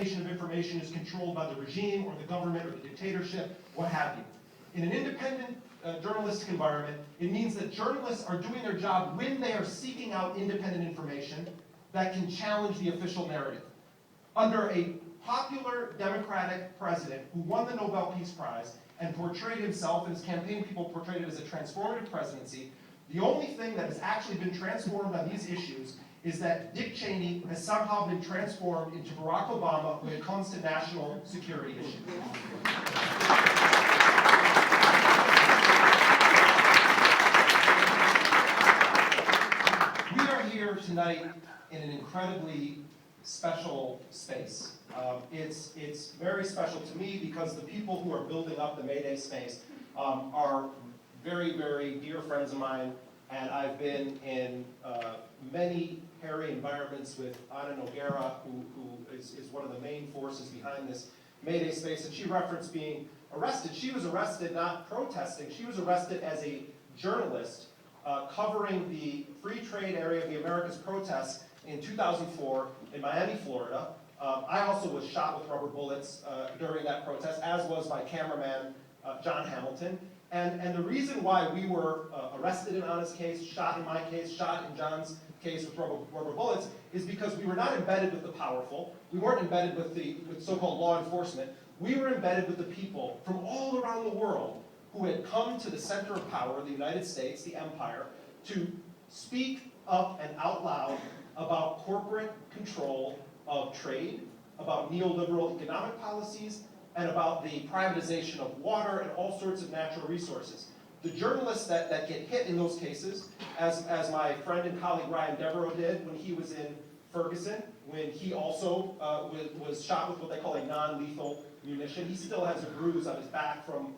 dissemination of information is controlled by the regime or the government or the dictatorship, what have you. In an independent journalistic environment, it means that journalists are doing their job when they are seeking out independent information that can challenge the official narrative. Under a popular Democratic president who won the Nobel Peace Prize and portrayed himself, and his campaign people portrayed it as a transformative presidency, the only thing that has actually been transformed on these issues is that Dick Cheney has somehow been transformed into Barack Obama when it comes to national security issues. We are here tonight in an incredibly special space. It's very special to me because the people who are building up the May Day space are very, very dear friends of mine, and I've been in many hairy environments with Ana Noguera, who is one of the main forces behind this May Day space, and she referenced being arrested. She was arrested not protesting, she was arrested as a journalist covering the free trade area of the Americas protests in 2004 in Miami, Florida. I also was shot with rubber bullets during that protest, as was my cameraman, John Hamilton. And the reason why we were arrested in Anna's case, shot in my case, shot in John's case with rubber bullets, is because we were not embedded with the powerful. We weren't embedded with so-called law enforcement. We were embedded with the people from all around the world who had come to the center of power, the United States, the empire, to speak up and out loud about corporate control of trade, about neoliberal economic policies, and about the privatization of water and all sorts of natural resources. The journalists that get hit in those cases, as my friend and colleague Ryan Devereaux did when he was in Ferguson, when he also was shot with what they call a non-lethal munition. He still has a bruise on his back from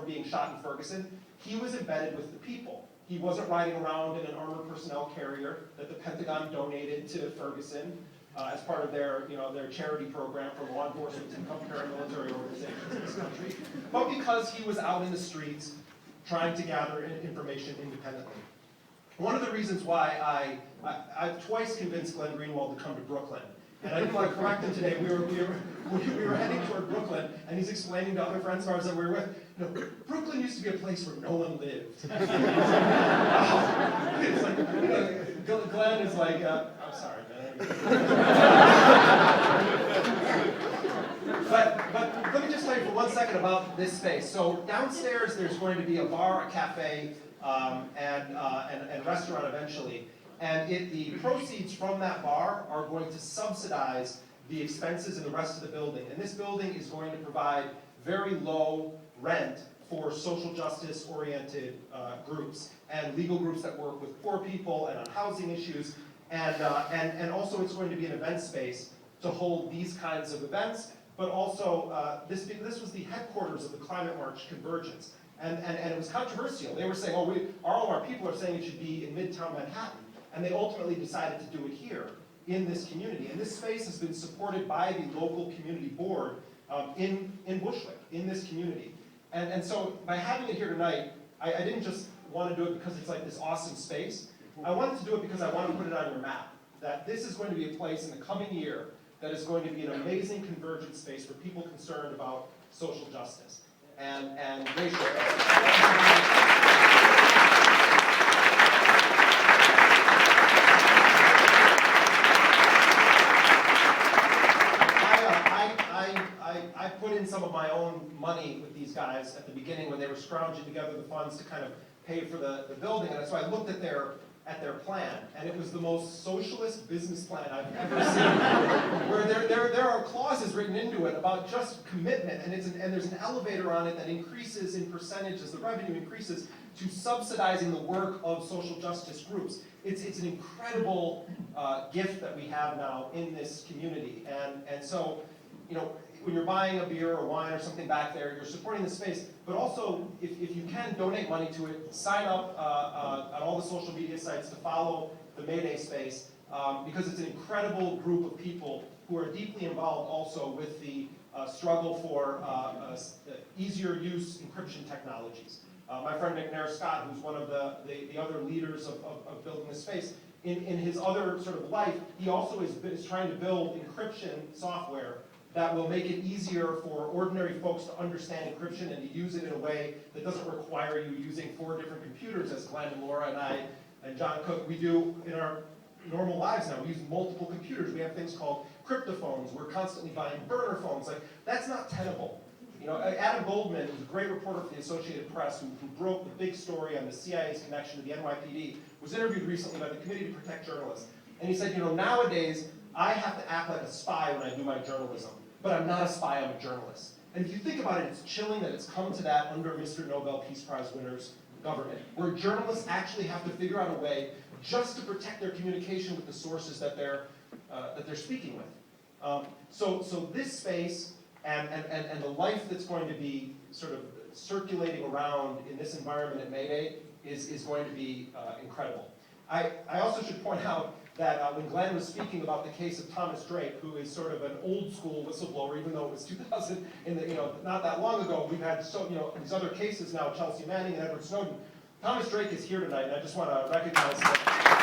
being shot in Ferguson. He was embedded with the people. He wasn't riding around in an armored personnel carrier that the Pentagon donated to Ferguson as part of their charity program for law enforcement and paramilitary organizations in this country, but because he was out in the streets trying to gather information independently. One of the reasons why I've twice convinced Glenn Greenwald to come to Brooklyn, and I didn't want to correct him today. We were heading toward Brooklyn, and he's explaining to other friends of ours that we were with, Brooklyn used to be a place where no one lived. It's like, Glenn is like, I'm sorry, man. But let me just tell you for 1 second about this space. So downstairs, there's going to be a bar, a cafe, and restaurant eventually. And the proceeds from that bar are going to subsidize the expenses in the rest of the building. And this building is going to provide very low rent for social justice-oriented groups and legal groups that work with poor people and on housing issues. And also it's going to be an event space to hold these kinds of events. But also, this was the headquarters of the Climate March Convergence. And it was controversial. They were saying, all of our people are saying it should be in Midtown Manhattan. And they ultimately decided to do it here in this community. And this space has been supported by the local community board in Bushwick, in this community. And so by having it here tonight, I didn't just want to do it because it's like this awesome space. I wanted to do it because I want to put it on your map. That this is going to be a place in the coming year that is going to be an amazing convergent space for people concerned about social justice and racial justice. I put in some of my own money with these guys at the beginning when they were scrounging together the funds to kind of pay for the building, and so I looked at their plan, and it was the most socialist business plan I've ever seen, where there are clauses written into it about just commitment, and there's an elevator on it that increases in percentage as the revenue increases to subsidizing the work of social justice groups. It's an incredible gift that we have now in this community, and so, when you're buying a beer or wine or something back there, you're supporting the space, but also, if you can donate money to it, sign up on all the social media sites to follow the May Day space, because it's an incredible group of people who are deeply involved also with the struggle for easier use encryption technologies. My friend McNair Scott, who's one of the other leaders of building this space, in his other sort of life, he also is trying to build encryption software that will make it easier for ordinary folks to understand encryption and to use it in a way that doesn't require you using 4 different computers, as Glenn and Laura and I and John Cook, we do in our normal lives now. We use multiple computers. We have things called cryptophones. We're constantly buying burner phones. Like, that's not tenable. You know, Adam Goldman, who's a great reporter for the Associated Press, who broke the big story on the CIA's connection to the NYPD, was interviewed recently by the Committee to Protect Journalists. And he said, you know, nowadays, I have to act like a spy when I do my journalism. But I'm not a spy, I'm a journalist. And if you think about it, it's chilling that it's come to that under Mr. Nobel Peace Prize winner's government, where journalists actually have to figure out a way just to protect their communication with the sources that they're speaking with. So this space and the life that's going to be sort of circulating around in this environment at Mayday is going to be incredible. I also should point out that when Glenn was speaking about the case of Thomas Drake, who is sort of an old school whistleblower, even though it was 2000, not that long ago, we've had these other cases now, Chelsea Manning and Edward Snowden. Thomas Drake is here tonight, and I just want to recognize him.